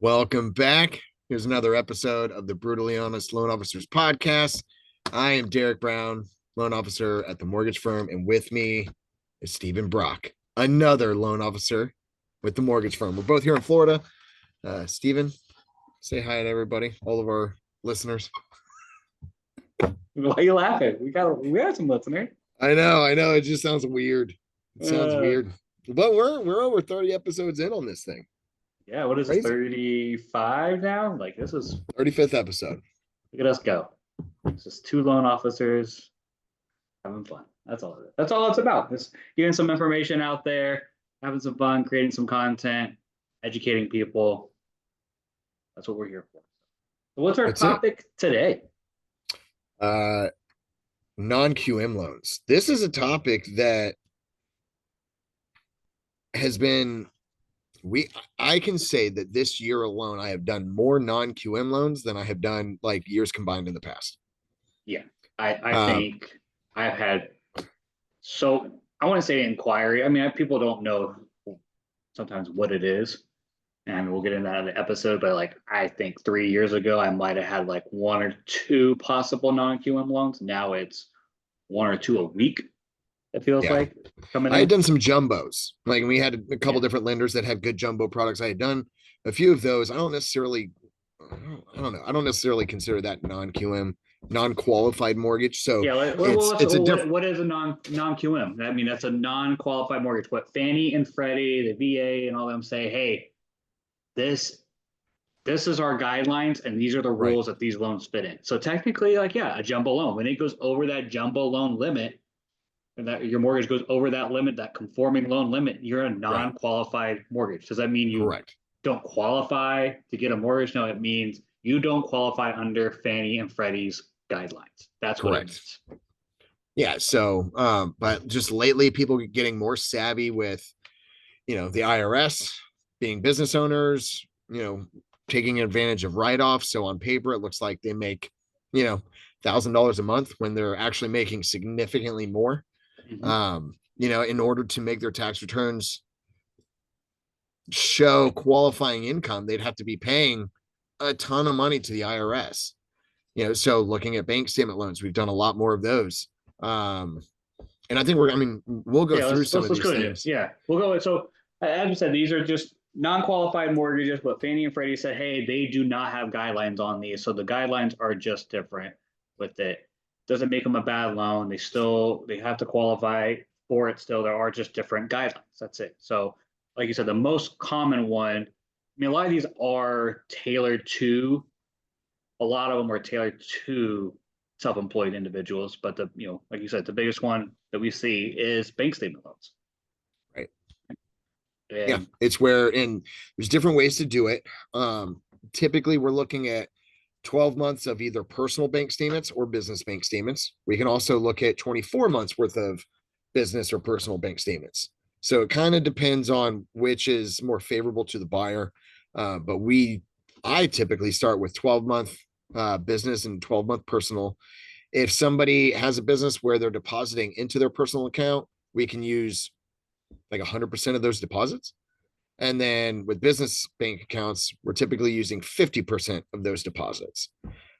Welcome back. Here's another episode of the Brutally Honest Loan Officers Podcast. I am Derek Brown, loan officer at the mortgage firm, and with me is Stephen Brock, another loan officer with the mortgage firm. We're both here in Florida. Stephen, say hi to everybody, all of our listeners. Why are you laughing? We have some listeners. I know. It just sounds weird. It sounds weird. But we're over 30 episodes in on this thing. Yeah, what is it, 35 now? Like, this is 35th episode. Look at us go. It's just two loan officers having fun. That's all it is. That's all it's about. Just getting some information out there, having some fun, creating some content, educating people. That's what we're here for. So what's our topic today? Non-QM loans. This is a topic that has been I can say that this year alone I have done more non-QM loans than I have done like years combined in the past. Yeah, I think I've had, so I want to say inquiry. I mean, people don't know sometimes what it is, and we'll get into that in the episode, but like I think 3 years ago I might have had like one or two possible non-QM loans. Now it's one or two a week. It feels like coming in. I had done some jumbos. Like we had a couple different lenders that had good jumbo products. I had done a few of those. I don't know. I don't necessarily consider that non-QM, non-qualified mortgage. So what is a non-QM? I mean, that's a non-qualified mortgage. What Fannie and Freddie, the VA, and all them say, hey, this is our guidelines, and these are the rules that these loans fit in. So technically, like, a jumbo loan, when it goes over that jumbo loan limit, and that your mortgage goes over that limit, that conforming loan limit, you're a non-qualified mortgage. Does that mean you don't qualify to get a mortgage? No, it means you don't qualify under Fannie and Freddie's guidelines. That's what it means. Yeah. So, but just lately, people are getting more savvy with, the IRS, being business owners, taking advantage of write-offs. So on paper, it looks like they make, $1,000 a month when they're actually making significantly more. In order to make their tax returns show qualifying income, they'd have to be paying a ton of money to the IRS. So looking at bank statement loans, we've done a lot more of those. And I think we'll go through some of these things. Yeah, we'll go. So as we said, these are just non-qualified mortgages, but Fannie and Freddie said, hey, they do not have guidelines on these. So the guidelines are just different with it. Doesn't make them a bad loan. They have to qualify for it still. There are just different guidelines. That's it. So like you said, the most common one, a lot of these are tailored to, a lot of them are tailored to self-employed individuals, but like you said, the biggest one that we see is bank statement loans. Right. It's and there's different ways to do it. Typically we're looking at 12 months of either personal bank statements or business bank statements. We can also look at 24 months worth of business or personal bank statements. So it kind of depends on which is more favorable to the buyer. But I typically start with 12-month business and 12-month personal. If somebody has a business where they're depositing into their personal account, we can use like 100% of those deposits. And then with business bank accounts, we're typically using 50% of those deposits.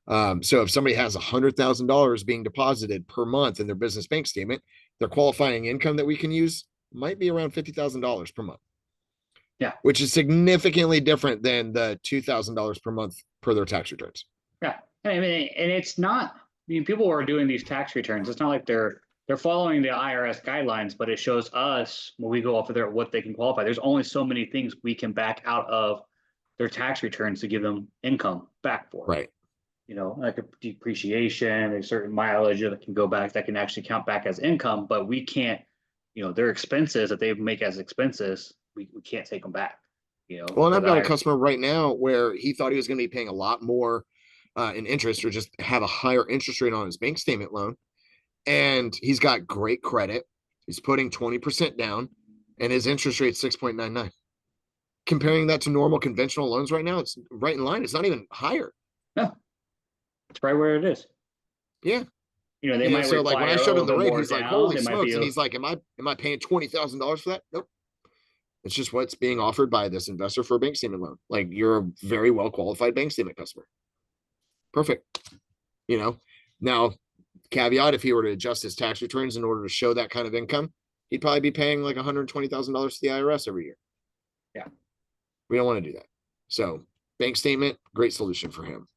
So if somebody has $100,000 being deposited per month in their business bank statement, their qualifying income that we can use might be around $50,000 per month. Yeah. Which is significantly different than the $2,000 per month per their tax returns. Yeah. I mean, and it's not, people are doing these tax returns. It's not like they're following the IRS guidelines, but it shows us when we go off of what they can qualify. There's only so many things we can back out of their tax returns to give them income back for. Right. Like a depreciation, there's certain mileage that can go back that can actually count back as income, but we can't, their expenses that they make as expenses, we can't take them back. Well, and I've got a customer right now where he thought he was going to be paying a lot more in interest or just have a higher interest rate on his bank statement loan. And he's got great credit. He's putting 20% down and his interest rate 6.99. Comparing that to normal conventional loans right now, it's right in line. It's not even higher. No, it's right where it is. Yeah. They might so like when I showed him the rate, he's like, holy smokes. And he's like, am I paying $20,000 for that? Nope. It's just what's being offered by this investor for a bank statement loan. Like, you're a very well qualified bank statement customer. Perfect. You know, now caveat, if he were to adjust his tax returns in order to show that kind of income, he'd probably be paying like $120,000 to the IRS every year. Yeah. We don't want to do that. So bank statement, great solution for him.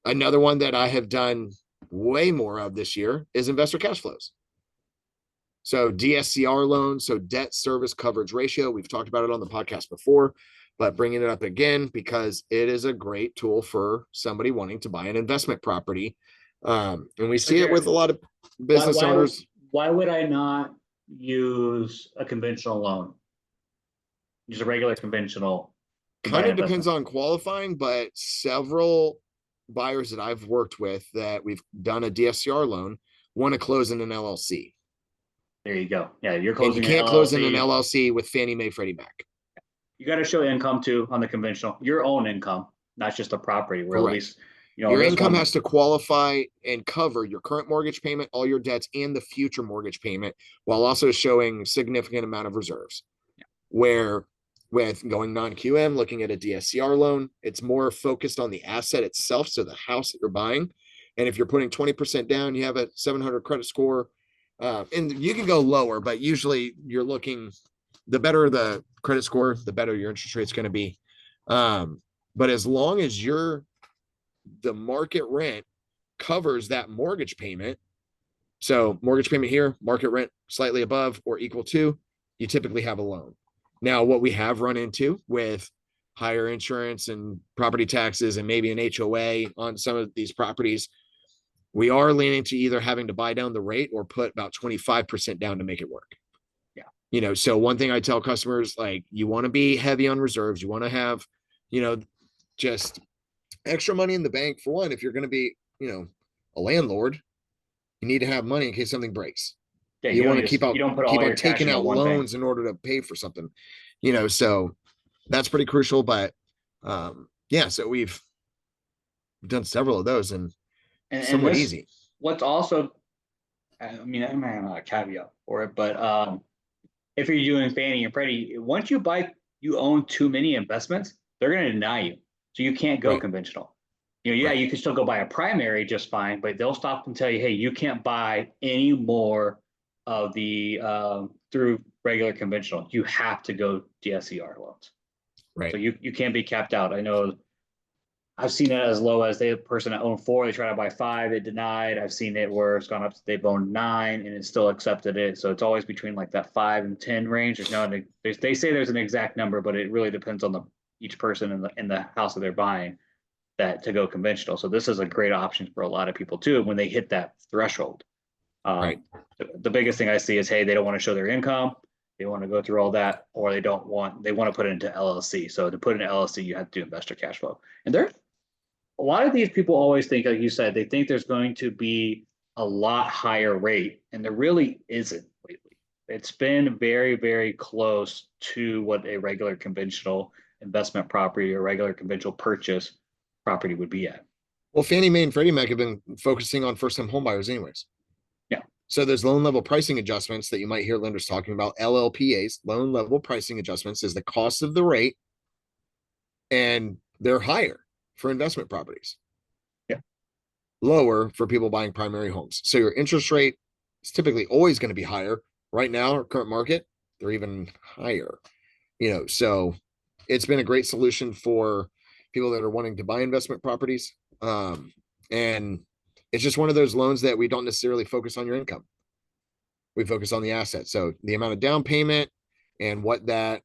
Another one that I have done way more of this year is investor cash flows. So DSCR loans, so debt service coverage ratio. We've talked about it on the podcast before, but bringing it up again because it is a great tool for somebody wanting to buy an investment property. And we see it with a lot of business owners. Why would I not use a conventional loan? Use a regular conventional. Kind of depends on qualifying, but several buyers that I've worked with that we've done a DSCR loan want to close in an LLC. There you go. Yeah, you're closing. And you can't close in an LLC with Fannie Mae, Freddie Mac. You got to show income too on the conventional, your own income, not just a property. Where Correct. at least your income has to qualify and cover your current mortgage payment, all your debts, and the future mortgage payment, while also showing significant amount of reserves. Yeah. Where with going non-QM, looking at a DSCR loan, it's more focused on the asset itself, so the house that you're buying. And if you're putting 20% down, you have a 700 credit score. And you can go lower, but usually you're looking, the better the credit score, the better your interest rate's going to be. But as long as the market rent covers that mortgage payment, so mortgage payment here, market rent slightly above or equal to, you typically have a loan. Now, what we have run into with higher insurance and property taxes and maybe an HOA on some of these properties, we are leaning to either having to buy down the rate or put about 25% down to make it work. Yeah. So one thing I tell customers, like, you want to be heavy on reserves. You want to have, just extra money in the bank. For one, if you're going to be, a landlord, you need to have money in case something breaks. Yeah, you want to keep on taking out loans in order to pay for something, so that's pretty crucial. But so we've done several of those and somewhat easy. What's also, I might have a caveat for it, but if you're doing Fannie and Freddie, once you own too many investments, they're going to deny you. So you can't go conventional. You can still go buy a primary just fine, but they'll stop and tell you, hey, you can't buy any more of the through regular conventional. You have to go DSCR loans. Right. So you can't be capped out. I know I've seen it as low as the person that owned 4, they try to buy 5, it denied. I've seen it where it's gone up, they've owned 9 and it still accepted it. So it's always between like that 5 and 10 range. There's no, they say there's an exact number, but it really depends on each person in the house that they're buying that to go conventional. So this is a great option for a lot of people too when they hit that threshold. Right. The biggest thing I see is, hey, they don't want to show their income. They want to go through all that, or they want to put it into LLC. So to put in an LLC, you have to do investor cash flow. And a lot of these people always think, like you said, they think there's going to be a lot higher rate, and there really isn't lately. It's been very, very close to what a regular conventional investment property or regular conventional purchase property would be at. Well, Fannie Mae and Freddie Mac have been focusing on first-time home buyers anyways. Yeah. So there's loan level pricing adjustments that you might hear lenders talking about. LLPAs, loan level pricing adjustments, is the cost of the rate, and they're higher for investment properties. Yeah. Lower for people buying primary homes. So your interest rate is typically always going to be higher. Right now, our current market, they're even higher. So it's been a great solution for people that are wanting to buy investment properties. And it's just one of those loans that we don't necessarily focus on your income. We focus on the asset. So the amount of down payment and what that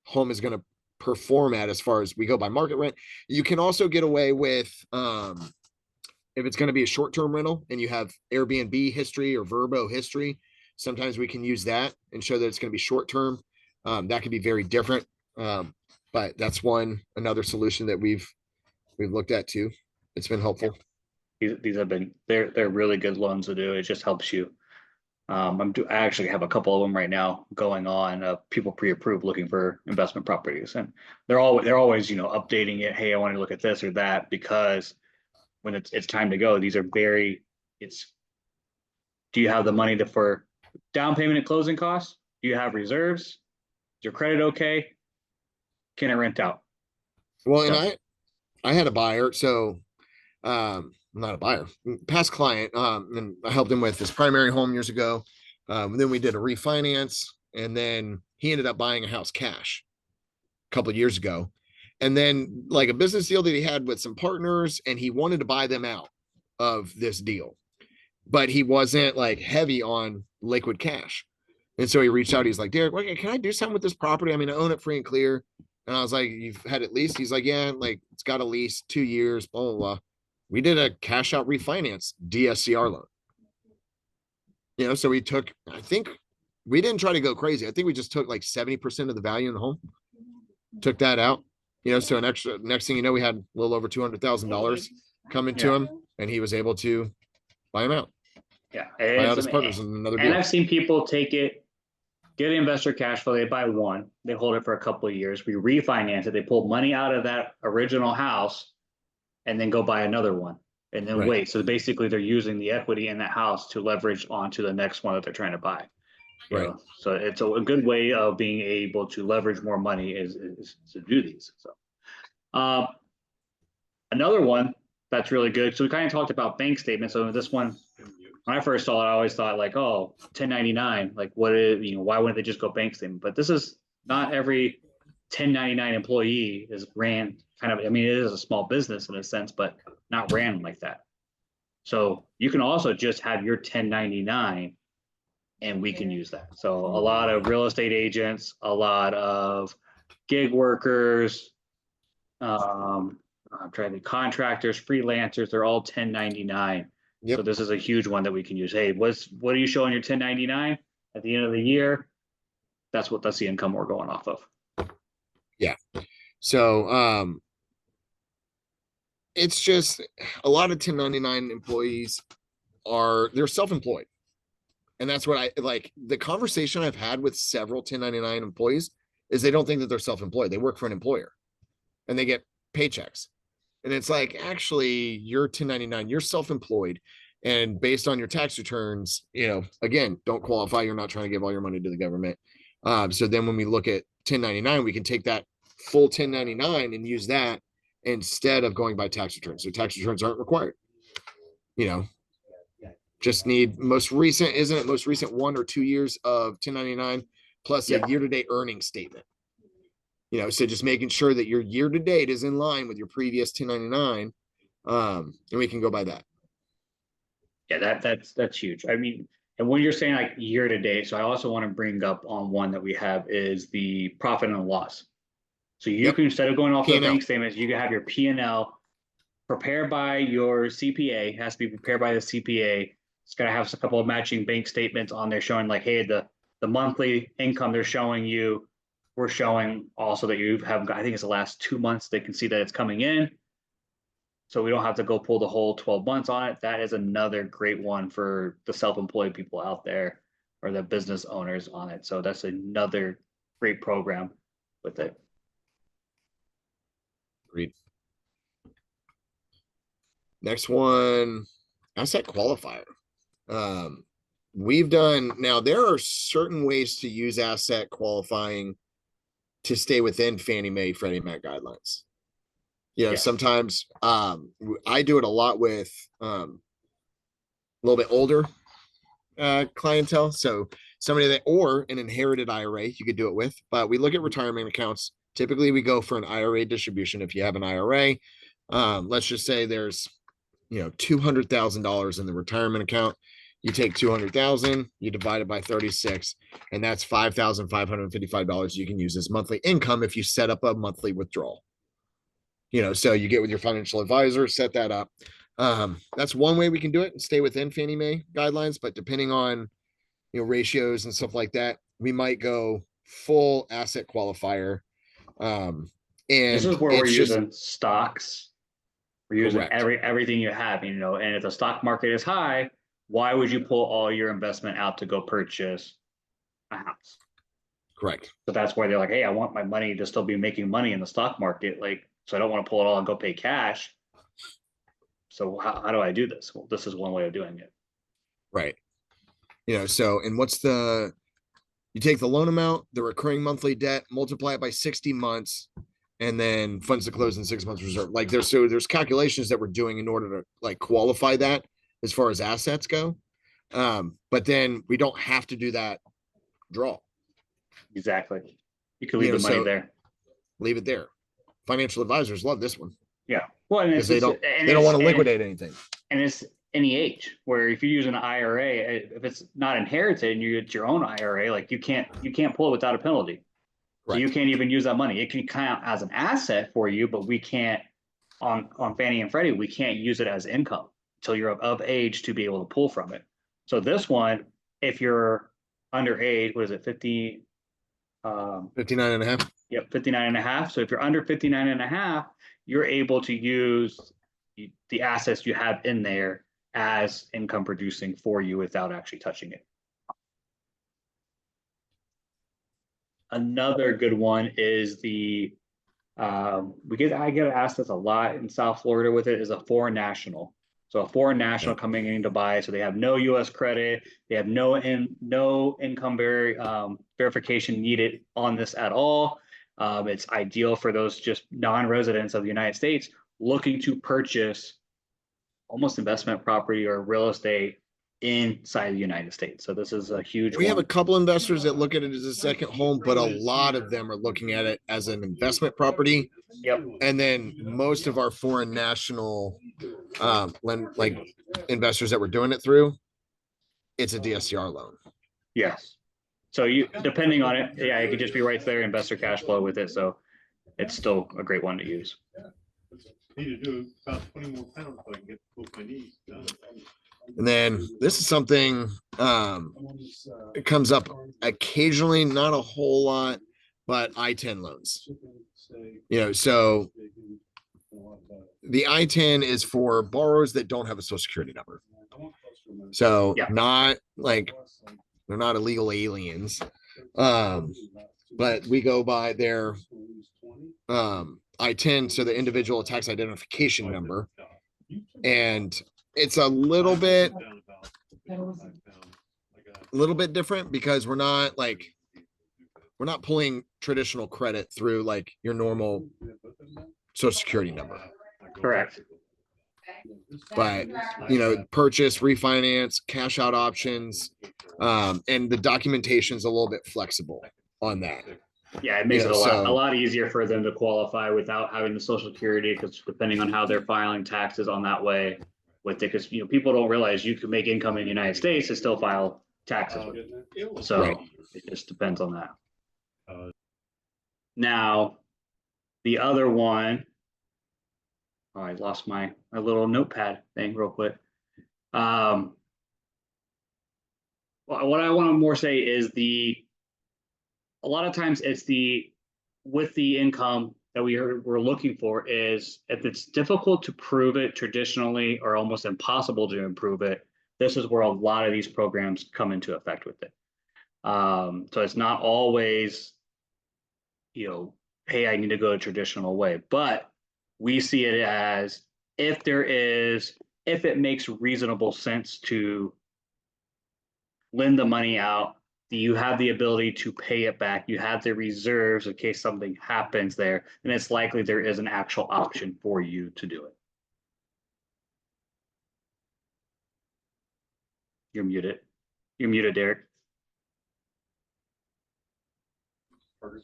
home is going to perform at as far as we go by market rent. You can also get away with if it's going to be a short-term rental and you have Airbnb history or Vrbo history, sometimes we can use that and show that it's going to be short-term. That could be very different. But that's another solution that we've looked at too. It's been helpful. These have been, they're really good loans to do. It just helps you. I actually have a couple of them right now going on. People pre-approved looking for investment properties, and they're always updating it. Hey, I want to look at this or that, because when it's time to go, these are do you have the money for down payment and closing costs? Do you have reserves? your credit okay? Can I rent out? Well, and Done. I had a buyer, so not a buyer, past client, and I helped him with his primary home years ago. Then we did a refinance, and then he ended up buying a house cash a couple of years ago. And then like a business deal that he had with some partners, and he wanted to buy them out of this deal, but he wasn't like heavy on liquid cash. And so he reached out. He's like, Derek, can I do something with this property? I mean, I own it free and clear. And I was like, you've had it leased? He's like, yeah, like it's got a lease, 2 years, blah, blah, blah. We did a cash out refinance DSCR loan. So we took, I think we didn't try to go crazy. I think we just took like 70% of the value in the home, took that out, so next thing you know, we had a little over $200,000 coming to him, and he was able to buy him out. Yeah. Buy out his partners in another deal. And I've seen people take it, get an investor cash flow, they buy one, they hold it for a couple of years, we refinance it, they pull money out of that original house and then go buy another one and then wait. So basically they're using the equity in that house to leverage onto the next one that they're trying to buy. Right. So it's a good way of being able to leverage more money is to do these. So another one that's really good. So we kind of talked about bank statements. So this one, when I first saw it, I always thought like, oh, 1099, like what is, why wouldn't they just go bank statement? But this is not every 1099 employee is ran kind of, I mean, it is a small business in a sense, but not ran like that. So you can also just have your 1099 and we can use that. So a lot of real estate agents, a lot of gig workers, I'm trying to contractors, freelancers, they're all 1099. Yep. So this is a huge one that we can use. Hey, what are you showing your 1099 at the end of the year? That's the income we're going off of. Yeah. So it's just a lot of 1099 employees they're self-employed. And that's what I like. The conversation I've had with several 1099 employees is they don't think that they're self-employed. They work for an employer and they get paychecks. And it's like, actually, you're 1099, you're self-employed. And based on your tax returns, again, don't qualify. You're not trying to give all your money to the government. So then when we look at 1099, we can take that full 1099 and use that instead of going by tax returns. So tax returns aren't required. Just need most recent 1 or 2 years of 1099 plus a year-to-date earnings statement. So just making sure that your year-to-date is in line with your previous 1099, and we can go by that. Yeah, that's huge. I mean, and when you're saying like year-to-date, so I also want to bring up on one that we have is the profit and loss. So you can, instead of going off the bank statements, you can have your P&L prepared by your CPA. It has to be prepared by the CPA. It's got to have a couple of matching bank statements on there showing like, hey, the monthly income they're showing you. We're showing also that you have, I think it's the last 2 months, they can see that it's coming in. So we don't have to go pull the whole 12 months on it. That is another great one for the self-employed people out there or the business owners on it. So that's another great program with it. Agreed. Next one, asset qualifier. We've done, now there are certain ways to use asset qualifying to stay within Fannie Mae, Freddie Mac guidelines. Sometimes I do it a lot with a little bit older clientele. So somebody that, or an inherited IRA, you could do it with, but we look at retirement accounts. Typically we go for an IRA distribution. If you have an IRA, let's just say there's, $200,000 in the retirement account. You take 200,000, you divide it by 36, and that's $5,555 you can use as monthly income if you set up a monthly withdrawal. So you get with your financial advisor, set that up. That's one way we can do it and stay within Fannie Mae guidelines, but depending on, ratios and stuff like that, we might go full asset qualifier. And this is where we're using stocks. We're using everything you have, and if the stock market is high, why would you pull all your investment out to go purchase a house? Correct. So that's why they're like, hey, I want my money to still be making money in the stock market. So I don't want to pull it all and go pay cash. So how do I do this? Well, this is one way of doing it. Right. So, and what's the You take the loan amount, the recurring monthly debt, multiply it by 60 months, and then funds to close in 6 months reserve. Like there's calculations that we're doing in order to like qualify that as far as assets go. But then we don't have to do that draw. Exactly. You could leave the money there. Leave it there. Financial advisors love this one. Yeah. Well, and they don't want to liquidate anything. And it's any age where if you use an IRA, if it's not inherited and you get your own IRA, like you can't pull it without a penalty. So you can't even use that money. It can count as an asset for you, but we can't on Fannie and Freddie, we can't use it as income until you're of age to be able to pull from it. So this one, if you're underage, what is it, 50? 59 and a half. Yep, 59 and a half. So if you're under 59 and a half, you're able to use the assets you have in there as income producing for you without actually touching it. Another good one is the I get asked this a lot in South Florida with it, is a foreign national. So a foreign national coming in to buy, so they have no U.S. credit, they have no income verification needed on this at all. It's ideal for those just non-residents of the United States looking to purchase almost investment property or real estate inside the United States. So this is a huge We have a couple investors that look at it as a second home, but a lot of them are looking at it as an investment property. Yep. And then most of our foreign national like investors that we're doing it through, it's a DSCR loan. Yes. So you, depending on it, yeah, it could just be right there, investor cash flow with it. So it's still a great one to use. Need to do about 20 more pounds so I can get both my knees done. And then this is something it comes up occasionally, not a whole lot, but I-10 loans. So the I-10 is for borrowers that don't have a social security number. So not like they're not illegal aliens, but we go by their I-10, so the individual tax identification number, and it's a little bit different because we're not pulling traditional credit through like your normal social security number. Correct. But purchase, refinance, cash out options, and the documentation is a little bit flexible on that. Yeah, it makes it a lot easier for them to qualify without having the social security, because depending on how they're filing taxes on that way with it, because people don't realize you can make income in the United States and still file taxes with it. So it just depends on that. Now, the other one, I lost my little notepad thing real quick. What I want to more say is a lot of times it's with the income that we're looking for is if it's difficult to prove it traditionally or almost impossible to improve it, this is where a lot of these programs come into effect with it. So it's not always, hey, I need to go a traditional way, but we see it as if it makes reasonable sense to lend the money out, you have the ability to pay it back. You have the reserves in case something happens there, and it's likely there is an actual option for you to do it. You're muted. You're muted, Derek.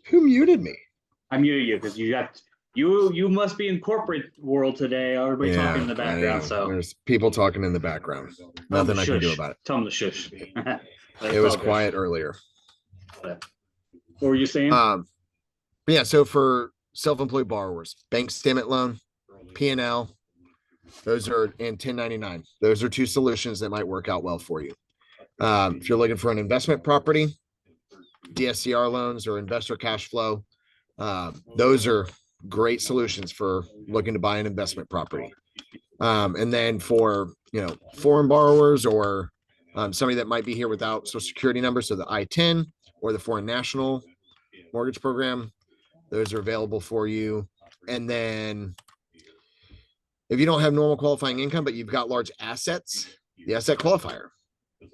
Who muted me? I muted you because you must be in corporate world today. Everybody talking in the background. So there's people talking in the background. Nothing I can do about it. Tell them to shush. It was quiet earlier. What were you saying? Yeah, so for self-employed borrowers, bank statement loan, P&L, those are in 1099. Those are two solutions that might work out well for you. If you're looking for an investment property, DSCR loans or investor cash flow, those are great solutions for looking to buy an investment property. And then for foreign borrowers or somebody that might be here without social security number, so the I-10 or the foreign national mortgage program, those are available for you. And then if you don't have normal qualifying income, but you've got large assets, the asset qualifier.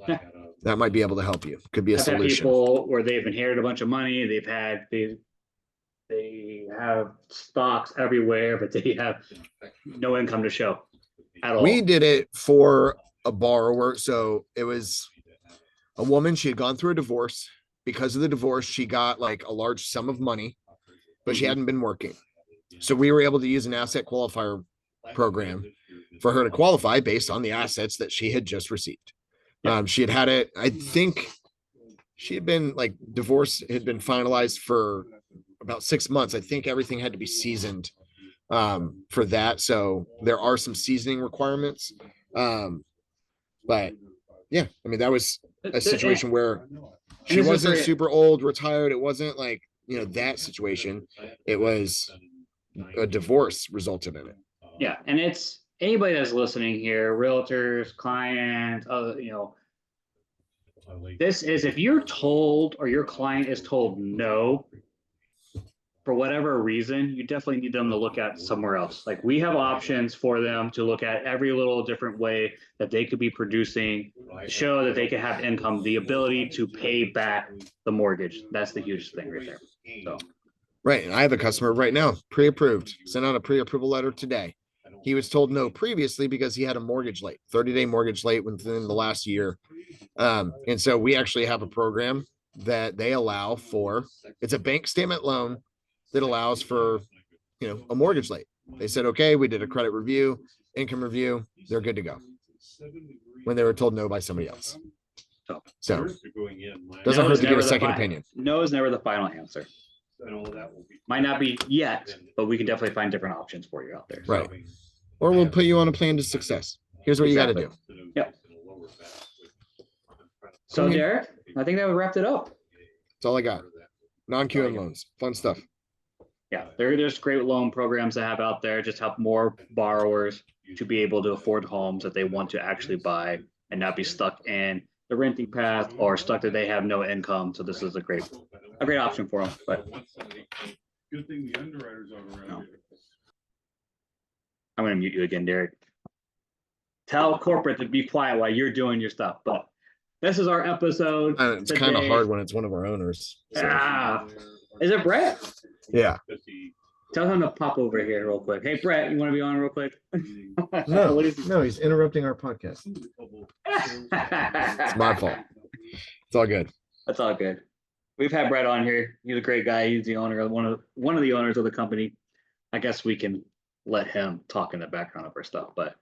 Yeah. That might be able to help you. Could be a I've had solution. people where they've inherited a bunch of money, they have stocks everywhere, but they have no income to show at all. We did it for a borrower. So it was a woman. She had gone through a divorce. Because of the divorce, she got like a large sum of money, but she hadn't been working. So we were able to use an asset qualifier program for her to qualify based on the assets that she had just received. She had it, I think she had been like divorce had been finalized for about 6 months. I think everything had to be seasoned for that. So there are some seasoning requirements. But yeah, I mean, that was a situation where she wasn't super old, retired. It wasn't like, that situation. It was a divorce resulted in it. Yeah. And it's anybody that's listening here, realtors, clients, this is if you're told or your client is told no, for whatever reason, you definitely need them to look at somewhere else. Like we have options for them to look at every little different way that they could be producing, show that they could have income, the ability to pay back the mortgage. That's the hugest thing right there. So. Right. And I have a customer right now, pre-approved, sent out a pre-approval letter today. He was told no previously because he had a mortgage late, 30-day mortgage late within the last year. And so we actually have a program that they allow for, it's a bank statement loan that allows for, a mortgage late. They said, okay, we did a credit review, income review, they're good to go. When they were told no by somebody else. So doesn't hurt to get a second opinion. No is never the final answer. Might not be yet, but we can definitely find different options for you out there. Right. Or we'll put you on a plan to success. Here's what you got to do. Yep. So Derek, I think that would wrap it up. That's all I got. Non-QM loans, fun stuff. Yeah, there's great loan programs that have out there, just help more borrowers to be able to afford homes that they want to actually buy and not be stuck in the renting path or stuck that they have no income. So this is a great option for them. But good thing the underwriters are around. I'm going to mute you again, Derek. Tell corporate to be quiet while you're doing your stuff. But this is our episode. It's kind of hard when it's one of our owners. So. Is it Brett? Yeah. Tell him to pop over here real quick. Hey, Brett, you want to be on real quick? No, he's interrupting our podcast. It's my fault. It's all good. That's all good. We've had Brett on here. He's a great guy. He's the owner of one of the owners of the company. I guess we can let him talk in the background of our stuff. But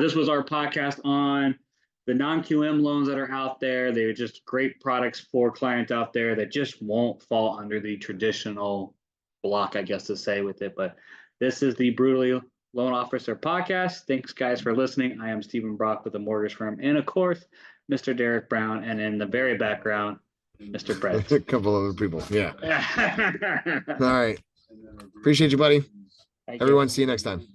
this was our podcast on the non-QM loans that are out there. They're just great products for clients out there that just won't fall under the traditional block, I guess to say with it. But this is the Brutally Loan Officer podcast. Thanks guys for listening. I am Stephen Brock with the mortgage firm. And of course, Mr. Derek Brown. And in the very background, Mr. Brett. A couple other people. Yeah. All right. Appreciate you, buddy. Everyone, see you next time.